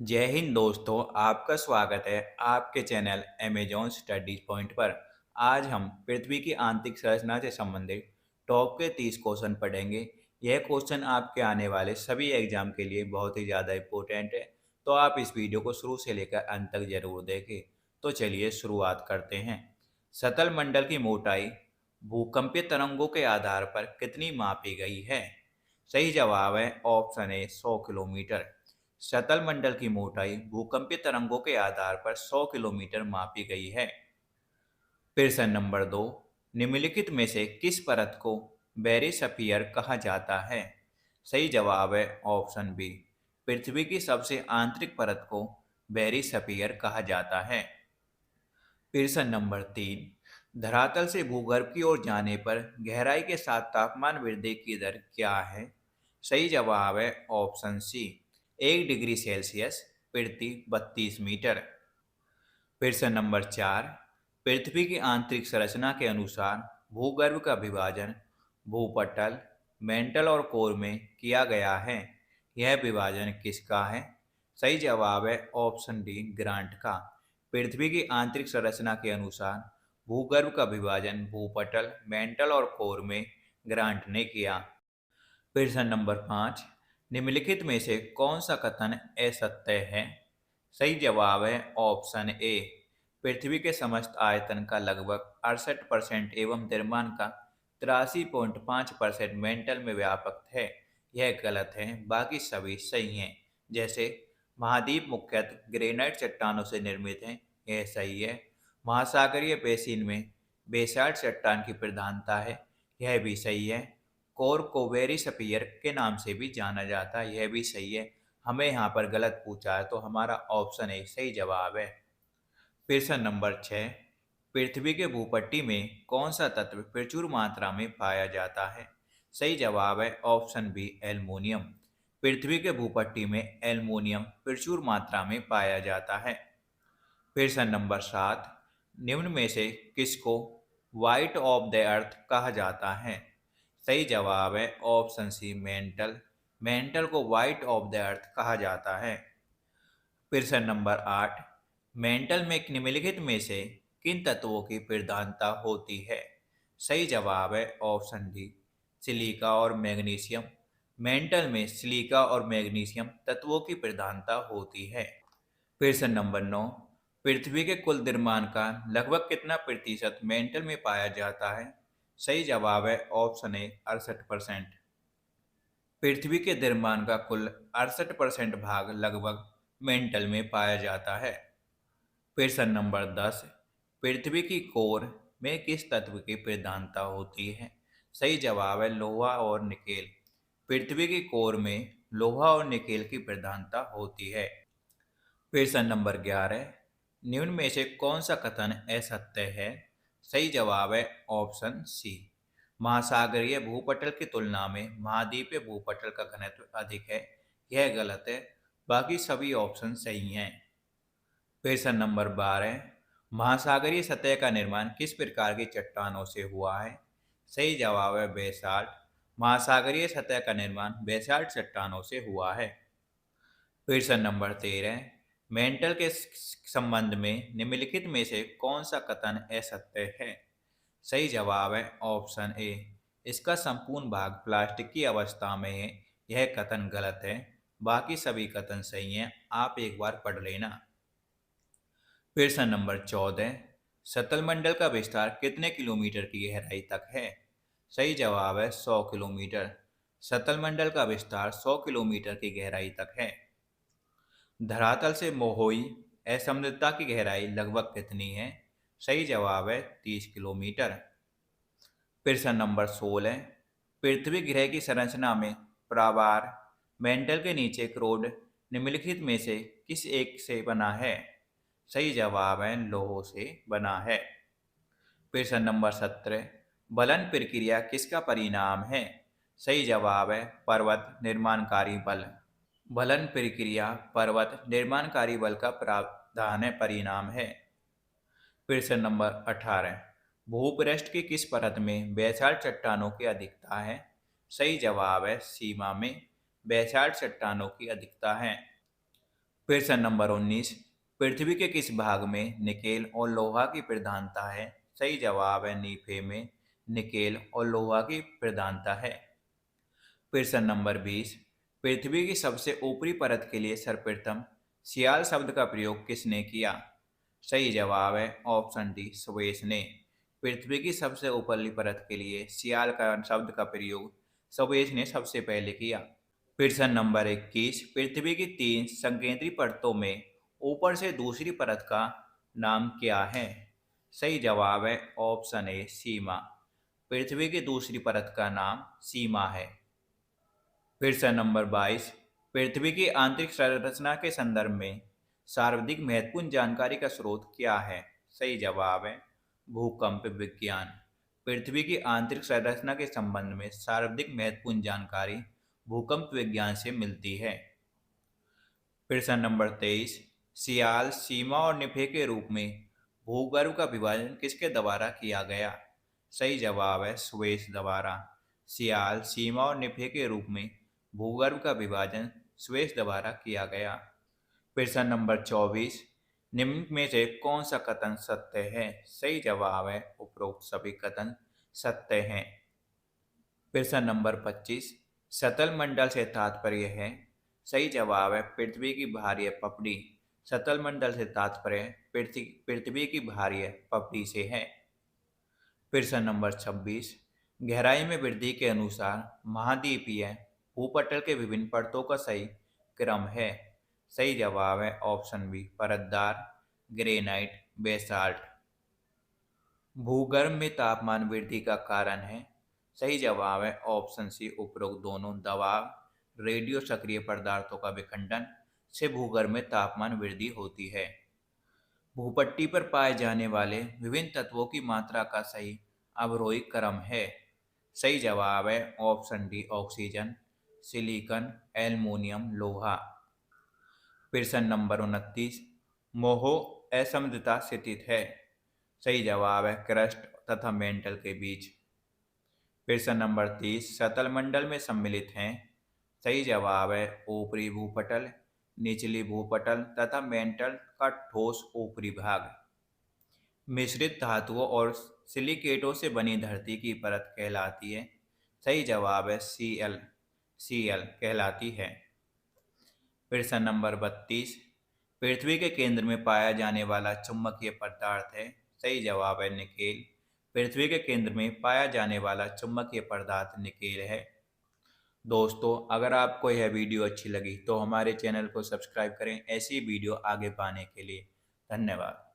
जय हिंद दोस्तों, आपका स्वागत है आपके चैनल अमेजॉन स्टडी पॉइंट पर। आज हम पृथ्वी की आंतरिक संरचना से संबंधित टॉप के 30 क्वेश्चन पढ़ेंगे। यह क्वेश्चन आपके आने वाले सभी एग्जाम के लिए बहुत ही ज़्यादा इम्पोर्टेंट है, तो आप इस वीडियो को शुरू से लेकर अंत तक जरूर देखें। तो चलिए शुरुआत करते हैं। सतल मंडल की मोटाई भूकंपीय तरंगों के आधार पर कितनी मापी गई है? सही जवाब है ऑप्शन ए 100 किलोमीटर। सतल मंडल की मोटाई भूकंपीय तरंगों के आधार पर 100 किलोमीटर मापी गई है। प्रश्न नंबर 2, निम्नलिखित में से किस परत को बैरिस्फीयर कहा जाता है? सही जवाब है ऑप्शन बी, पृथ्वी की सबसे आंतरिक परत को बैरिस्फीयर कहा जाता है। प्रश्न नंबर 3, धरातल से भूगर्भ की ओर जाने पर गहराई के साथ तापमान वृद्धि की दर क्या है? सही जवाब है ऑप्शन सी, 1 डिग्री सेल्सियस प्रति 32 मीटर। प्रश्न नंबर 4, पृथ्वी की आंतरिक संरचना के अनुसार भूगर्भ का विभाजन भूपटल, मेंटल और कोर में किया गया है। यह विभाजन किसका है? सही जवाब है ऑप्शन डी, ग्रांट का। पृथ्वी की आंतरिक संरचना के अनुसार भूगर्भ का विभाजन भूपटल, मेंटल और कोर में ग्रांट ने किया। प्रश्न नंबर 5, निम्नलिखित में से कौन सा कथन असत्य है? सही जवाब है ऑप्शन ए, पृथ्वी के समस्त आयतन का लगभग 68% एवं द्रव्यमान का 83.5% मेंटल में व्यापक है। यह गलत है, बाकी सभी सही हैं। जैसे महाद्वीप मुख्यतः ग्रेनाइट चट्टानों से निर्मित हैं, यह सही है। महासागरीय बेसिन में बेसाल्ट चट्टान की प्रधानता है, यह भी सही है। कोर को बैरिस्फीयर के नाम से भी जाना जाता है, यह भी सही है। हमें यहाँ पर गलत पूछा है, तो हमारा ऑप्शन ए सही जवाब है। प्रश्न नंबर 6, पृथ्वी के भूपट्टी में कौन सा तत्व प्रचुर मात्रा में पाया जाता है? सही जवाब है ऑप्शन बी, एल्युमिनियम। पृथ्वी के भूपट्टी में एल्युमिनियम प्रचुर मात्रा में पाया जाता है। प्रश्न नंबर 7, निम्न में से किसको वाइट ऑफ द अर्थ कहा जाता है? सही जवाब है ऑप्शन सी, मेंटल। मेंटल को वाइट ऑफ द अर्थ कहा जाता है। प्रश्न नंबर 8, मेंटल में निम्नलिखित में से किन तत्वों की प्रधानता होती है? सही जवाब है ऑप्शन डी, सिलिका और मैग्नीशियम। मेंटल में सिलिका और मैग्नीशियम तत्वों की प्रधानता होती है। प्रश्न नंबर 9, पृथ्वी के कुल द्रव्यमान का लगभग कितना प्रतिशत मेंटल में पाया जाता है? सही जवाब है ऑप्शन ए, 68%। पृथ्वी के द्रव्यमान का कुल 68% भाग लगभग मेंटल में पाया जाता है। प्रश्न नंबर 10, पृथ्वी की कोर में किस तत्व की प्रधानता होती है? सही जवाब है लोहा और निकेल। पृथ्वी की कोर में लोहा और निकेल की प्रधानता होती है। प्रश्न नंबर 11, निम्न में से कौन सा कथन असत्य है? सही जवाब है ऑप्शन सी, महासागरीय भूपटल की तुलना में महाद्वीपीय भूपटल का घनत्व अधिक है। यह गलत है, बाकी सभी ऑप्शन सही हैं। प्रश्न नंबर 12, महासागरीय सतह का निर्माण किस प्रकार की चट्टानों से हुआ है? सही जवाब है बेसाल्ट। महासागरीय सतह का निर्माण बेसाल्ट चट्टानों से हुआ है। प्रश्न नंबर 13, मेंटल के संबंध में निम्नलिखित में से कौन सा कथन असत्य है? सही जवाब है ऑप्शन ए, इसका संपूर्ण भाग प्लास्टिक की अवस्था में है। यह कथन गलत है, बाकी सभी कथन सही हैं। आप एक बार पढ़ लेना। प्रश्न नंबर 14, सतल मंडल का विस्तार कितने किलोमीटर की गहराई तक है? सही जवाब है 100 किलोमीटर। सतल मंडल का विस्तार 100 किलोमीटर की गहराई तक है। धरातल से मोहोई असमृद्धता की गहराई लगभग कितनी है? सही जवाब है 30 किलोमीटर। प्रश्न नंबर 16, पृथ्वी ग्रह की संरचना में प्रावार मेंटल के नीचे क्रोड निम्नलिखित में से किस एक से बना है? सही जवाब है लोह से बना है। प्रश्न नंबर 17, बलन प्रक्रिया किसका परिणाम है? सही जवाब है पर्वत निर्माणकारी बल। बलन प्रक्रिया पर्वत निर्माणकारी बल का प्रावधान परिणाम है। प्रश्न नंबर 18, भूपृष्ठ की किस परत में बेसाल्ट चट्टानों की अधिकता है? सही जवाब है सीमा में बेसाल्ट चट्टानों की अधिकता है। प्रश्न नंबर 19, पृथ्वी के किस भाग में निकेल और लोहा की प्रधानता है? सही जवाब है नीफे में निकेल और लोहा की प्रधानता है। प्रश्न नंबर 20, पृथ्वी की सबसे ऊपरी परत के लिए सर्वप्रथम सियाल शब्द का प्रयोग किसने किया? सही जवाब है ऑप्शन डी स्वेस ने। पृथ्वी की सबसे ऊपरली परत के लिए सियाल का शब्द का प्रयोग स्वेस ने सबसे पहले किया। प्रश्न नंबर 21, पृथ्वी की 3 संकेंद्री परतों में ऊपर से दूसरी परत का नाम क्या है? सही जवाब है ऑप्शन ए सीमा। पृथ्वी की दूसरी परत का नाम सीमा है। प्रश्न नंबर 22, पृथ्वी की आंतरिक संरचना के संदर्भ में सर्वाधिक महत्वपूर्ण जानकारी का स्रोत क्या है? सही जवाब है भूकंप विज्ञान। पृथ्वी की आंतरिक संरचना के संबंध में सर्वाधिक महत्वपूर्ण जानकारी भूकंप विज्ञान से मिलती है। प्रश्न नंबर 23, सियाल, सीमा और निफे के रूप में भूगर्भ का विभाजन किसके द्वारा किया गया? सही जवाब है स्वेस द्वारा। सियाल, सीमा और निफे के रूप में भूगर्भ का विभाजन स्वेस द्वारा किया गया। प्रश्न नंबर 24, निम्न में से कौन सा कथन सत्य है? सही जवाब है उपरोक्त सभी कथन सत्य हैं। प्रश्न नंबर 25, सतल मंडल से तात्पर्य है? सही जवाब है पृथ्वी की बाह्य पपड़ी। सतल मंडल से तात्पर्य पृथ्वी की बाह्य पपड़ी से है। प्रश्न नंबर 26, गहराई में वृद्धि के अनुसार महाद्वीपीय भूपटल के विभिन्न परतों का सही क्रम है? सही जवाब है ऑप्शन बी परतदार, ग्रेनाइट, बेसाल्ट। भूगर्भ में तापमान वृद्धि का कारण है? सही जवाब है ऑप्शन सी उपरोक्त दोनों। दबाव, रेडियो सक्रिय पदार्थों का विखंडन से भूगर्भ में तापमान वृद्धि होती है। भूपट्टी पर पाए जाने वाले विभिन्न तत्वों की मात्रा का सही अवरोही क्रम है? सही जवाब है option D oxygen, silicon, aluminium, लोहा। प्रश्न नंबर 29, मोहो असमृद्धता स्थित है? सही जवाब है क्रस्ट तथा मेंटल के बीच। प्रश्न नंबर 30, सतल मंडल में सम्मिलित हैं? सही जवाब है ऊपरी भूपटल, निचली भूपटल तथा मेंटल का ठोस ऊपरी भाग। मिश्रित धातुओं और सिलिकेटों से बनी धरती की परत कहलाती है? सही जवाब है सीएल कहलाती है। प्रश्न नंबर 32, पृथ्वी के केंद्र में पाया जाने वाला चुंबकीय पदार्थ है? सही जवाब है निकेल। पृथ्वी के केंद्र में पाया जाने वाला चुंबकीय पदार्थ निकेल है। दोस्तों, अगर आपको यह वीडियो अच्छी लगी तो हमारे चैनल को सब्सक्राइब करें ऐसी वीडियो आगे पाने के लिए। धन्यवाद।